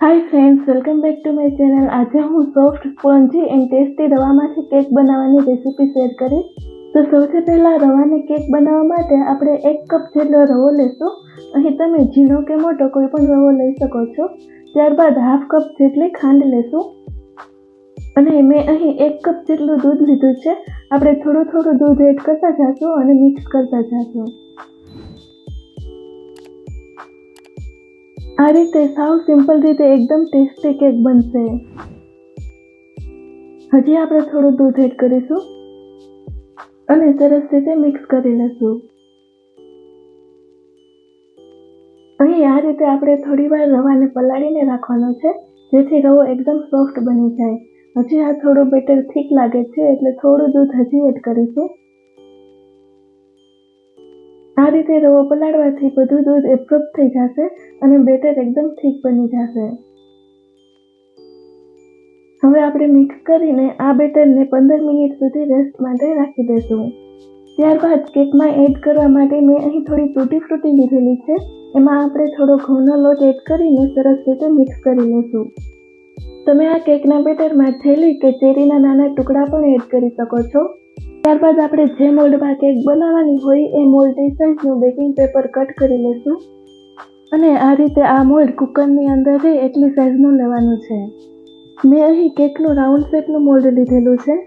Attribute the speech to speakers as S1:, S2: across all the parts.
S1: Hi friends, welcome back to my channel. આજે હું soft spongy and tasty રવામાંથી cake બનાવવાની રેસીપી શેર કરીશ. તો સૌથી પહેલાં રવાને કેક બનાવવા માટે આપણે 1 કપ જેટલો રવો લેશું. અહીં તમે ઝીણો કે મોટો કોઈ પણ રવો લઈ શકો છો. ત્યારબાદ 1/2 કપ જેટલી ખાંડ લેશું અને મેં અહીં 1 કપ જેટલું દૂધ લીધું છે. આપણે થોડું થોડું દૂધ એડ કરતા જઈશું અને મિક્સ કરતા જઈશું. આ રીતે સાવ સિમ્પલ રીતે એકદમ ટેસ્ટી કેક બનશે. હજી આપણે થોડું દૂધ એડ કરીશું અને સરસ રીતે મિક્સ કરી લઈશું. અહીં આ રીતે આપણે થોડી વાર રવાને પલાળીને રાખવાનો છે, જેથી રવો એકદમ સોફ્ટ બની જાય. હજી આ થોડું બેટર થીક લાગે છે, એટલે થોડું દૂધ હજી એડ કરીશું. આ રીતે રવો પલાળવાથી બધું દૂધ એબ્સોર્બ થઈ જશે અને બેટર એકદમ થીક બની જશે. હવે આપણે મિક્સ કરીને આ બેટરને 15 મિનિટ સુધી રેસ્ટ માટે રાખી દઈશું. ત્યારબાદ કેકમાં એડ કરવા માટે મેં અહીં થોડી તૂટી ફ્રૂટી લીધેલી છે. એમાં આપણે થોડો ઘઉંનો લોટ એડ કરીને સરસ રીતે મિક્સ કરી લઈશું. તમે આ કેકના બેટરમાં જેલી કે ચેરીના નાના ટુકડા પણ એડ કરી શકો છો. ત્યારબાદ આપણે જે મોલ્ડમાં કેક બનાવવાની હોય એ મોલ્ડની સાઈઝનું બેકિંગ પેપર કટ કરી લઈશું અને આ રીતે આ મોલ્ડ કુકરની અંદર રહે એટલી સાઈઝનું લેવાનું છે. મેં અહીં કેકનું રાઉન્ડ શેપનું મોલ્ડ લીધેલું છે,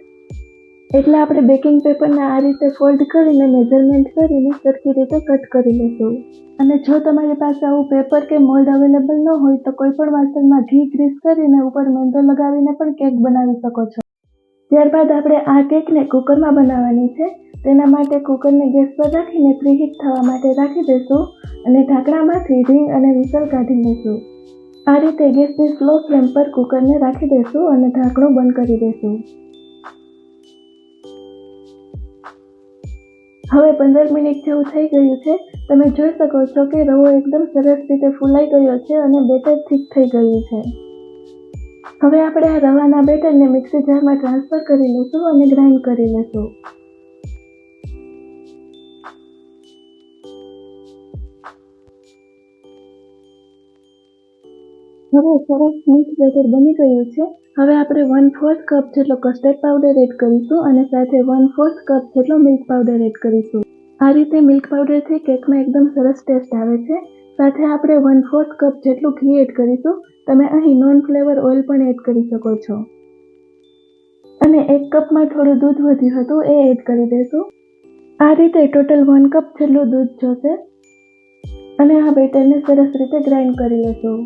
S1: એટલે આપણે બેકિંગ પેપરને આ રીતે ફોલ્ડ કરીને મેઝરમેન્ટ કરીને સરખી રીતે કટ કરી લઈશું. અને જો તમારી પાસે આવું પેપર કે મોલ્ડ અવેલેબલ ન હોય તો કોઈ પણ વાસણમાં ઘી ગ્રીસ કરીને ઉપર મેંદો લગાવીને પણ કેક બનાવી શકો છો. ત્યારબાદ આપણે આ કેકને કુકરમાં બનાવવાની છે. તેના માટે કુકરને ગેસ પર રાખીને પ્રીહીટ થવા માટે રાખી દઈશું અને ઢાંકણામાંથી રીંગ અને વિસલ કાઢી લઈશું. આ રીતે ગેસની સ્લો ફ્લેમ પર કુકરને રાખી દઈશું અને ઢાંકણું બંધ કરી દઈશું. હવે 15 મિનિટ જેવું થઈ ગયું છે. તમે જોઈ શકો છો કે રવો એકદમ સરસ રીતે ફૂલાઈ ગયો છે અને બેટર થીક થઈ ગયું છે. હવે આપણે આ રવાના બેટરને મિક્સી જારમાં ટ્રાન્સફર કરી લઈશું અને ગ્રાઇન્ડ કરી લઈશું. હવે સરસ સ્મૂથ બેટર બની ગયું છે. હવે આપણે 1/4 કપ જેટલો કસ્ટર્ડ પાવડર એડ કરીશું અને સાથે 1/4 કપ જેટલો મિલ્ક પાવડર એડ કરીશું. આ રીતે મિલ્ક પાવડરથી કેકમાં એકદમ સરસ ટેસ્ટ આવે છે. સાથે આપણે 1/4 કપ જેટલું ઘી એડ કરીશું. તમે અહીં નોન ફ્લેવર ઓઇલ પણ એડ કરી શકો છો. અને 1 કપમાં થોડું દૂધ વધ્યું હતું એ એડ કરી દઈશું. આ રીતે ટોટલ 1 કપ જેટલું દૂધ જોશે અને આ બેટરને સરસ રીતે ગ્રાઇન્ડ કરી લઈશું.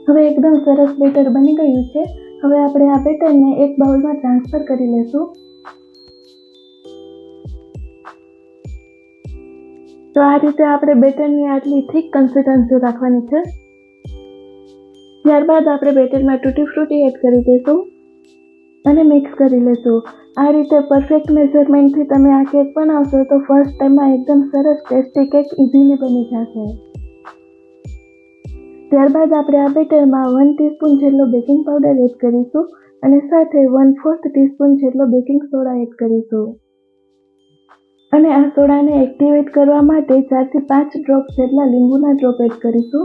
S1: હવે એકદમ સરસ બેટર બની ગયું છે. હવે આપણે આ બેટરને એક બાઉલમાં ટ્રાન્સફર કરી લઈશું. તો આ રીતે આપણે બેટરની આટલી થીક કન્સિસ્ટન્સી રાખવાની છે. ત્યારબાદ આપણે બેટરમાં તૂટી ફ્રૂટી એડ કરી દઈશું અને મિક્સ કરી લઈશું. આ રીતે પરફેક્ટ મેઝરમેન્ટથી તમે આ કેક બનાવશો તો ફર્સ્ટ ટાઈમમાં એકદમ સરસ ટેસ્ટી કેક ઇઝીલી બની જશે. ત્યારબાદ આપણે આ બેટરમાં 1 ટીસ્પૂન જેટલો બેકિંગ પાવડર એડ કરીશું અને સાથે 1/4 ટીસ્પૂન જેટલો બેકિંગ સોડા એડ કરીશું. અને આ સોડાને એક્ટિવેટ કરવા માટે 4 થી 5 ડ્રોપ જેટલા લીંબુના ડ્રોપ એડ કરીશું.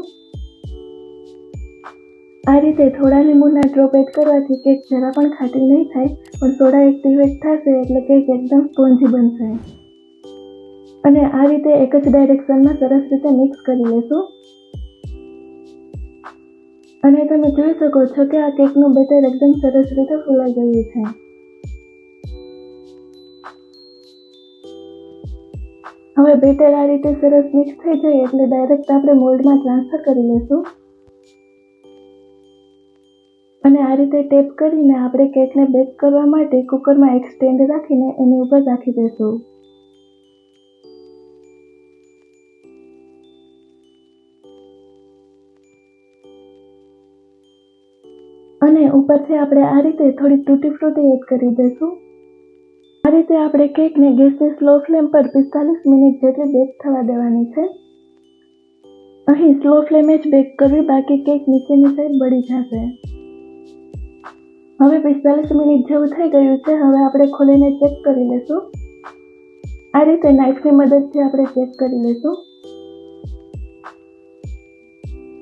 S1: આ રીતે થોડા લીંબુના ડ્રોપ એડ કરવાથી કેક જરા પણ ખાટી નહીં થાય, પણ સોડા એક્ટિવેટ થશે એટલે કેક એકદમ સ્પોન્જી બનશે. અને આ રીતે એક જ ડાયરેક્શનમાં સરસ રીતે મિક્સ કરી લેશું. અને તમે જોઈ શકો છો કે આ કેકનું બેટર એકદમ સરસ રીતે ફૂલાઈ ગયું છે. હવે બેટર આ રીતે સરસ મિક્સ થઈ જાય એટલે ડાયરેક્ટ આપણે મોલ્ડમાં ટ્રાન્સફર કરી લઈશું. અને આ રીતે ટેપ કરીને આપણે કેકને બેક કરવા માટે કુકરમાં એક સ્ટેન્ડ રાખીને એની ઉપર રાખી દઈશું. અને ઉપરથી આપણે આ રીતે થોડી તૂટી ફ્રૂટી એડ કરી દઈશું. આ રીતે આપણે કેકને ગેસની સ્લો ફ્લેમ પર 45 મિનિટ જેટલી બેક થવા દેવાની છે. અહીં સ્લો ફ્લેમે જ બેક કરવી, બાકી કેક નીચેની સાઈડ બળી જશે. હવે 45 મિનિટ જેવું થઈ ગયું છે. હવે આપણે ખોલીને ચેક કરી લઈશું. આ રીતે નાઇફની મદદથી આપણે ચેક કરી લઈશું.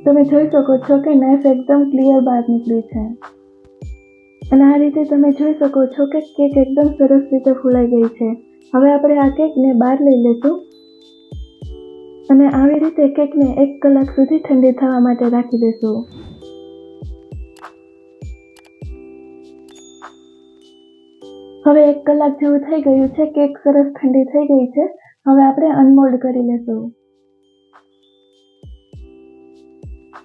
S1: તમે જોઈ શકો છો કે નાઈફ એકદમ ક્લિયર બહાર નીકળી છે અને આ રીતે તમે જોઈ શકો છો કે કેક એકદમ સરસ રીતે ફૂલાઈ ગઈ છે. હવે આપણે આ કેકને બહાર લઈ લઈશું અને આવી રીતે કેકને 1 કલાક સુધી ઠંડી થવા માટે રાખી દઈશું. હવે 1 કલાક જેવું થઈ ગયું છે. કેક સરસ ઠંડી થઈ ગઈ છે. હવે આપણે અનમોલ્ડ કરી લઈશું.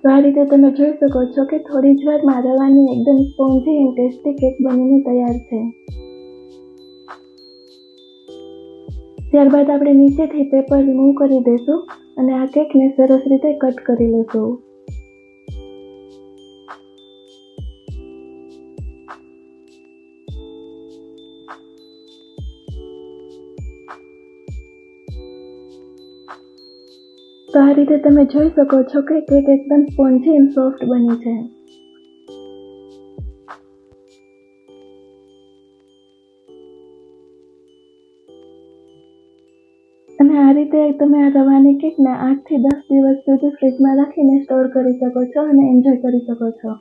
S1: તો આ રીતે તમે જોઈ શકો છો કે થોડી જ વારમાં રવાની એકદમ સ્પોન્જી એન્ડ ટેસ્ટી કેક બનીને તૈયાર છે. ત્યારબાદ આપણે નીચેથી પેપર રિમૂવ કરી દઈશું અને આ કેકને સરસ રીતે કટ કરી લઈશું. તો આ રીતે તમે જોઈ શકો છો કે કેક એકદમ સ્પોન્જી એન્ડ સોફ્ટ બની છે. અને આ રીતે તમે આ રવાની કેકને 8 થી 10 દિવસ સુધી ફ્રીજમાં રાખીને સ્ટોર કરી શકો છો અને એન્જોય કરી શકો છો.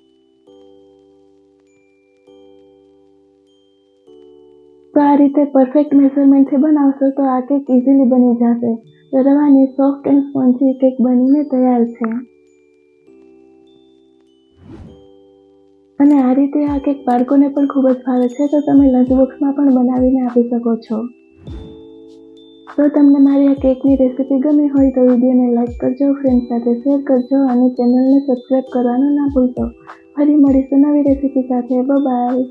S1: તો આ રીતે પરફેક્ટ મેઝરમેન્ટથી બનાવશો તો આ કેક ઇઝીલી બની જશે. તો રવાની સોફ્ટ એન્ડ સ્પોન્જી કેક બનીને તૈયાર છે. અને આ રીતે આ કેક બાળકોને પણ ખૂબ જ ભાવે છે, તો તમે લંચ બોક્સમાં પણ બનાવીને આપી શકો છો. તો તમને મારી આ કેકની રેસીપી ગમી હોય તો વિડીયોને લાઇક કરજો, ફ્રેન્ડ સાથે શેર કરજો અને ચેનલને સબસ્ક્રાઈબ કરવાનું ના ભૂલશો. ફરી મળીશું નવી રેસીપી સાથે. બાય.